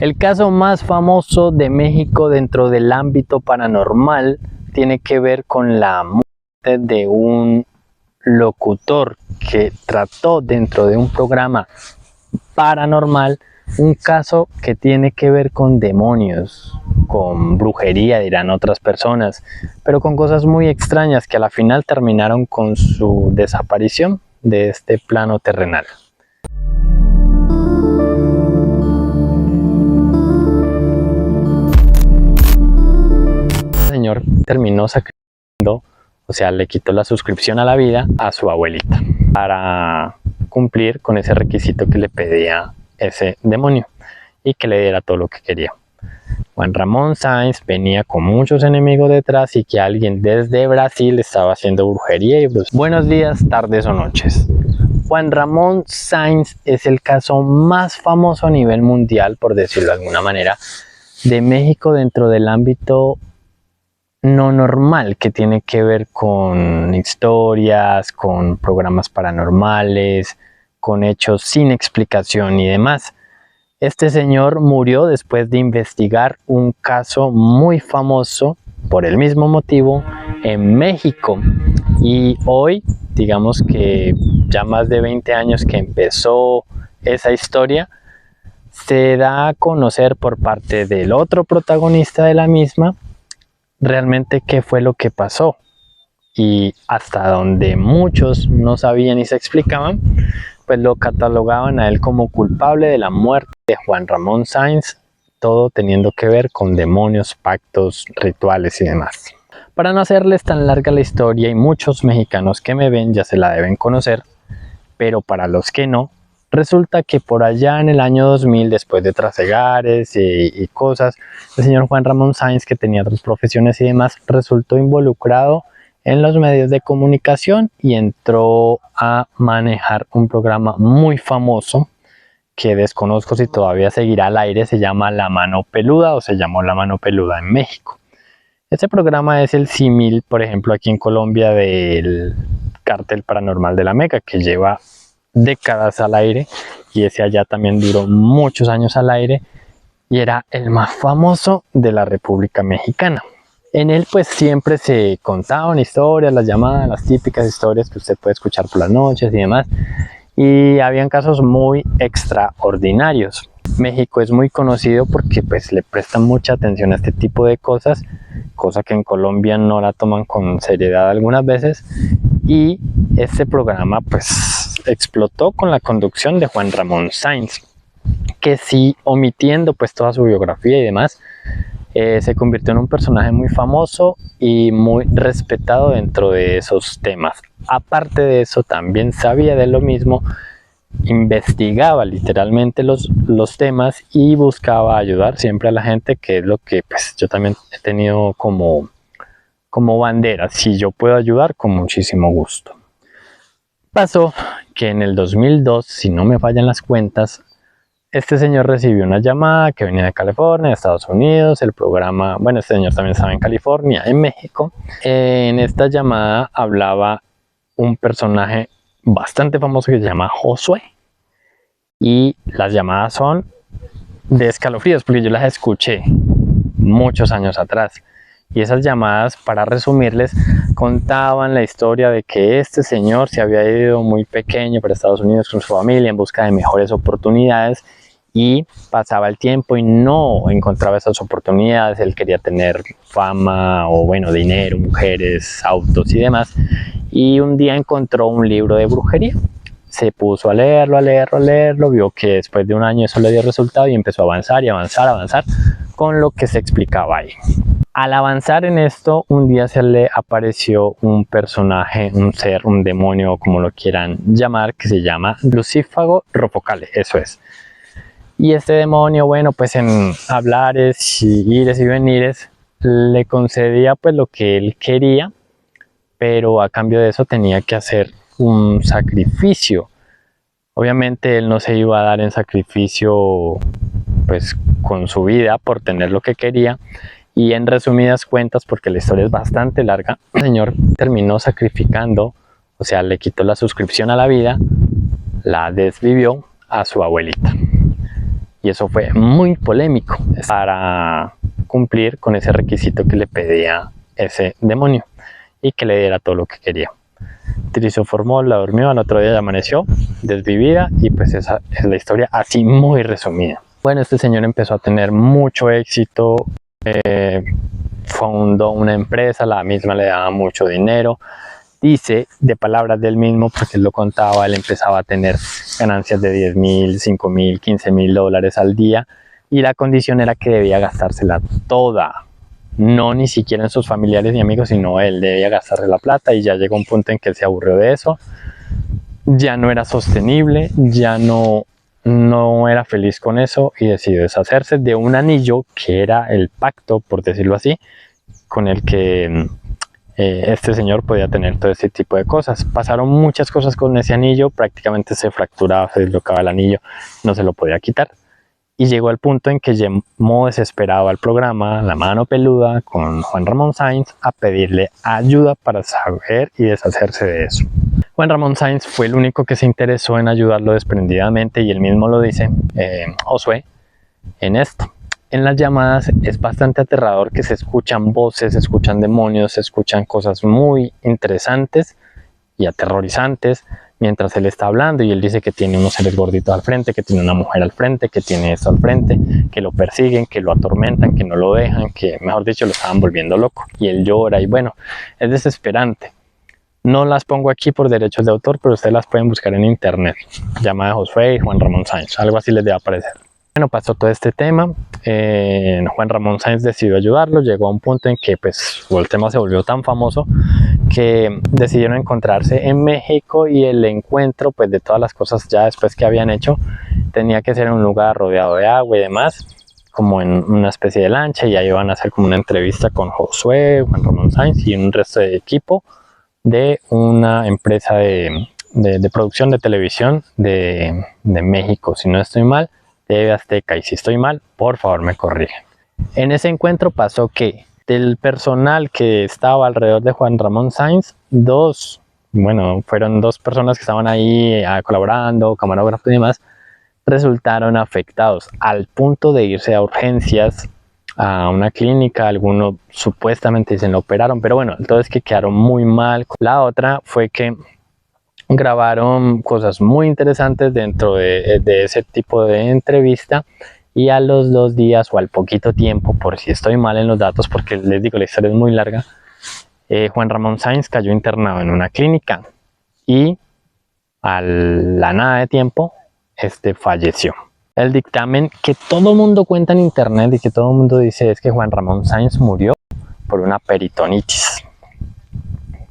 El caso más famoso de México dentro del ámbito paranormal tiene que ver con la muerte de un locutor que trató dentro de un programa paranormal un caso que tiene que ver con demonios, con brujería, dirán otras personas, pero con cosas muy extrañas que a la final terminaron con su desaparición de este plano terrenal. El señor terminó sacrificando, o sea, le quitó la suscripción a la vida a su abuelita para cumplir con ese requisito que le pedía ese demonio y que le diera todo lo que quería. Juan Ramón Sáenz venía con muchos enemigos detrás y que alguien desde Brasil estaba haciendo brujería y Buenos días, tardes o noches. Juan Ramón Sáenz es el caso más famoso a nivel mundial, por decirlo de alguna manera, de México dentro del ámbito no normal, que tiene que ver con historias, con programas paranormales, con hechos sin explicación y demás. Este señor murió después de investigar un caso muy famoso por el mismo motivo en México, y hoy, digamos que ya más de 20 años que empezó esa historia, se da a conocer por parte del otro protagonista de la misma realmente qué fue lo que pasó, y hasta donde muchos no sabían y se explicaban, pues lo catalogaban a él como culpable de la muerte de Juan Ramón Sáenz, todo teniendo que ver con demonios, pactos, rituales y demás. Para no hacerles tan larga la historia, y muchos mexicanos que me ven ya se la deben conocer, pero para los que no, resulta que por allá en el año 2000, después de trasegares y cosas, el señor Juan Ramón Sáenz, que tenía otras profesiones y demás, resultó involucrado en los medios de comunicación y entró a manejar un programa muy famoso que desconozco si todavía seguirá al aire. Se llama La Mano Peluda, o se llamó La Mano Peluda en México. Este programa es el símil, por ejemplo, aquí en Colombia, del Cártel Paranormal de la Meca, que lleva décadas al aire, y ese allá también duró muchos años al aire y era el más famoso de la República Mexicana. En él pues siempre se contaban historias, las llamadas, las típicas historias que usted puede escuchar por las noches y demás, y habían casos muy extraordinarios. México es muy conocido porque pues le prestan mucha atención a este tipo de cosas, cosa que en Colombia no la toman con seriedad algunas veces, y este programa pues explotó con la conducción de Juan Ramón Sáenz, que sí, omitiendo pues toda su biografía y demás, se convirtió en un personaje muy famoso y muy respetado dentro de esos temas. Aparte de eso, también sabía de lo mismo, investigaba literalmente los temas y buscaba ayudar siempre a la gente, que es lo que pues yo también he tenido como bandera. Si yo puedo ayudar, con muchísimo gusto. Pasó que en el 2002, si no me fallan las cuentas, este señor recibió una llamada que venía de California, de Estados Unidos. El programa, bueno, este señor también estaba en California, en México. En esta llamada hablaba un personaje bastante famoso que se llama Josué. Y las llamadas son de escalofríos, porque yo las escuché muchos años atrás. Y esas llamadas, para resumirles, contaban la historia de que este señor se había ido muy pequeño para Estados Unidos con su familia en busca de mejores oportunidades, y pasaba el tiempo y no encontraba esas oportunidades. Él quería tener fama, o bueno, dinero, mujeres, autos y demás, y un día encontró un libro de brujería. Se puso a leerlo, vio que después de un año eso le dio resultado y empezó a avanzar y avanzar con lo que se explicaba ahí. Al avanzar en esto, un día se le apareció un personaje, un ser, un demonio, como lo quieran llamar, que se llama Lucífago Ropocale, eso es. Y este demonio, bueno, pues en hablares y ires y venires, le concedía pues lo que él quería, pero a cambio de eso tenía que hacer un sacrificio. Obviamente él no se iba a dar en sacrificio pues con su vida por tener lo que quería, y en resumidas cuentas, porque la historia es bastante larga, el señor terminó sacrificando, o sea, le quitó la suscripción a la vida, la desvivió a su abuelita. y eso fue muy polémico para cumplir con ese requisito que le pedía ese demonio y que le diera todo lo que quería. Utilizó formol, la durmió, al otro día ya amaneció desvivida y pues esa es la historia así muy resumida. Bueno, este señor empezó a tener mucho éxito, fundó una empresa, la misma le daba mucho dinero. Dice, de palabras del mismo, porque él lo contaba, él empezaba a tener ganancias de 10,000, 5,000, 15,000 dólares al día y la condición era que debía gastársela toda. No ni siquiera en sus familiares ni amigos, sino él debía gastarse la plata y ya llegó un punto en que él se aburrió de eso. Ya no era sostenible, ya no era feliz con eso y decidió deshacerse de un anillo que era el pacto, por decirlo así, con el que este señor podía tener todo este tipo de cosas. Pasaron muchas cosas con ese anillo, prácticamente se fracturaba, se deslocaba el anillo, no se lo podía quitar. Y llegó al punto en que llamó desesperado al programa La Mano Peluda con Juan Ramón Sáenz a pedirle ayuda para saber y deshacerse de eso. Juan Ramón Sáenz fue el único que se interesó en ayudarlo desprendidamente y él mismo lo dice, Josué, en esto. En las llamadas es bastante aterrador que se escuchan voces, se escuchan demonios, se escuchan cosas muy interesantes y aterrorizantes mientras él está hablando y él dice que tiene unos seres gorditos al frente, que tiene una mujer al frente, que tiene esto al frente, que lo persiguen, que lo atormentan, que no lo dejan, que mejor dicho lo estaban volviendo loco y él llora y bueno, es desesperante. No las pongo aquí por derechos de autor, pero ustedes las pueden buscar en internet. Llamada de Josué y Juan Ramón Sáenz, algo así les debe aparecer. Bueno, pasó todo este tema, Juan Ramón Sáenz decidió ayudarlo, llegó a un punto en que pues, el tema se volvió tan famoso que decidieron encontrarse en México y el encuentro pues, de todas las cosas ya después que habían hecho tenía que ser en un lugar rodeado de agua y demás, como en una especie de lancha, y ahí iban a hacer como una entrevista con Josué, Juan Ramón Sáenz y un resto de equipo de una empresa de producción de televisión de México, si no estoy mal, TV Azteca, y si estoy mal, por favor me corrigen. En ese encuentro pasó que del personal que estaba alrededor de Juan Ramón Sáenz, fueron dos personas que estaban ahí colaborando, camarógrafos y demás, resultaron afectados al punto de irse a urgencias a una clínica. Algunos supuestamente se lo operaron, pero bueno, todo es que quedaron muy mal. La otra fue que grabaron cosas muy interesantes dentro de ese tipo de entrevista y a los 2 días o al poquito tiempo, por si estoy mal en los datos porque les digo la historia es muy larga, Juan Ramón Sáenz cayó internado en una clínica y a la nada de tiempo falleció. El dictamen que todo el mundo cuenta en internet y que todo el mundo dice es que Juan Ramón Sáenz murió por una peritonitis,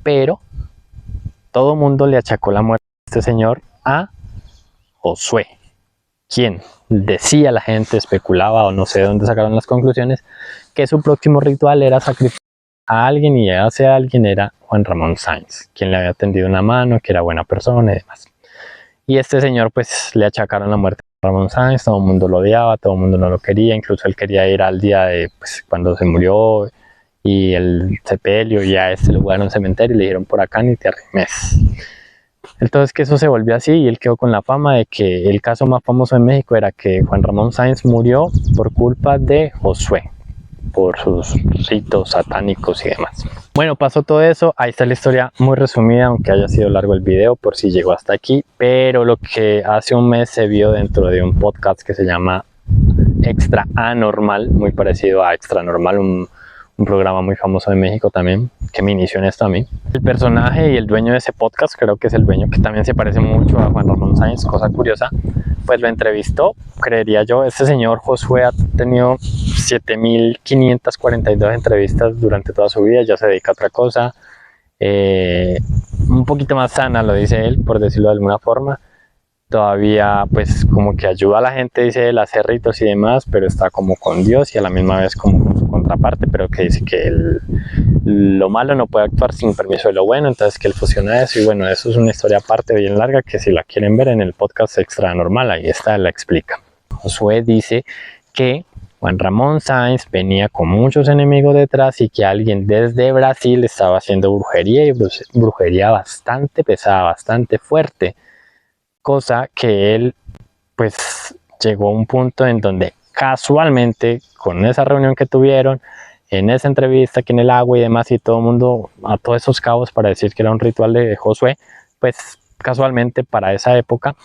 pero todo el mundo le achacó la muerte de este señor a Josué, quien decía, la gente especulaba o no sé de dónde sacaron las conclusiones, que su próximo ritual era sacrificar a alguien y ese alguien era Juan Ramón Sáenz, quien le había tendido una mano, que era buena persona y demás. Y este señor pues le achacaron la muerte a Ramón Sáenz, todo el mundo lo odiaba, todo el mundo no lo quería, incluso él quería ir al día de cuando se murió y el sepelio, y a lo llevaron a un cementerio y le dijeron por acá ni te arrimes. Entonces que eso se volvió así y él quedó con la fama de que el caso más famoso en México era que Juan Ramón Sáenz murió por culpa de Josué, por sus ritos satánicos y demás. Bueno, pasó todo eso, ahí está la historia muy resumida, aunque haya sido largo el video por si llegó hasta aquí, pero lo que hace un mes se vio dentro de un podcast que se llama Extra Anormal, muy parecido a Extra Normal, un programa muy famoso de México también, que me inició en esto a mí. El personaje y el dueño de ese podcast, creo que es el dueño, que también se parece mucho a Juan Ramón Sáenz, cosa curiosa, pues lo entrevistó, creería yo. Este señor Josué ha tenido 7,542 entrevistas durante toda su vida, ya se dedica a otra cosa, un poquito más sana, lo dice él, por decirlo de alguna forma. Todavía pues como que ayuda a la gente, dice él, a hacer ritos y demás, pero está como con Dios y a la misma vez como con su contraparte, pero que dice que lo malo no puede actuar sin permiso de lo bueno, entonces que él fusiona eso. Y bueno, eso es una historia aparte bien larga que si la quieren ver en el podcast Extra Normal, ahí está, la explica. Josué dice que Juan Ramón Sáenz venía con muchos enemigos detrás y que alguien desde Brasil estaba haciendo brujería, y brujería bastante pesada, bastante fuerte, cosa que él pues llegó a un punto en donde casualmente, con esa reunión que tuvieron, en esa entrevista aquí en el agua y demás, y todo el mundo a todos esos cabos para decir que era un ritual de Josué, pues casualmente para esa época,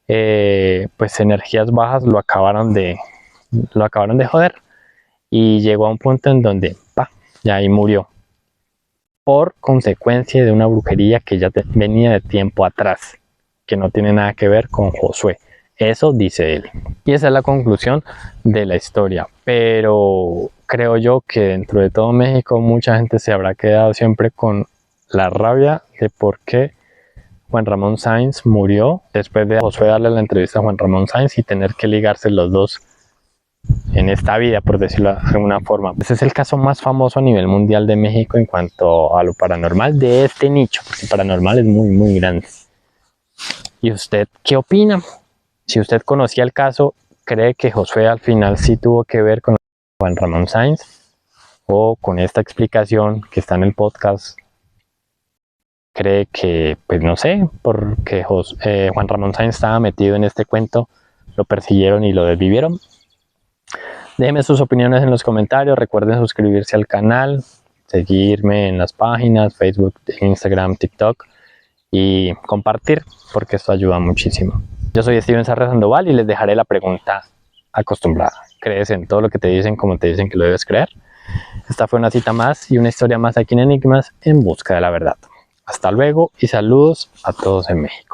pues energías bajas lo acabaron de joder, y llegó a un punto en donde ya ahí murió por consecuencia de una brujería que ya venía de tiempo atrás, que no tiene nada que ver con Josué. Eso dice él. Y esa es la conclusión de la historia. Pero creo yo que dentro de todo México mucha gente se habrá quedado siempre con la rabia de por qué Juan Ramón Sáenz murió después de Josué darle la entrevista a Juan Ramón Sáenz y tener que ligarse los dos en esta vida, por decirlo de alguna forma. Ese es el caso más famoso a nivel mundial de México en cuanto a lo paranormal de este nicho, porque el paranormal es muy, muy grande. ¿Y usted qué opina? Si usted conocía el caso, ¿cree que Josué al final sí tuvo que ver con Juan Ramón Sáenz? ¿O con esta explicación que está en el podcast, cree que, pues no sé, porque Juan Ramón Sáenz estaba metido en este cuento, lo persiguieron y lo desvivieron? Déjenme sus opiniones en los comentarios. Recuerden suscribirse al canal, seguirme en las páginas Facebook, Instagram, TikTok y compartir, porque esto ayuda muchísimo. Yo soy Steven Sarre Sandoval y les dejaré la pregunta acostumbrada. ¿Crees en todo lo que te dicen como te dicen que lo debes creer? Esta fue una cita más y una historia más aquí en Enigmas en busca de la verdad. Hasta luego y saludos a todos en México.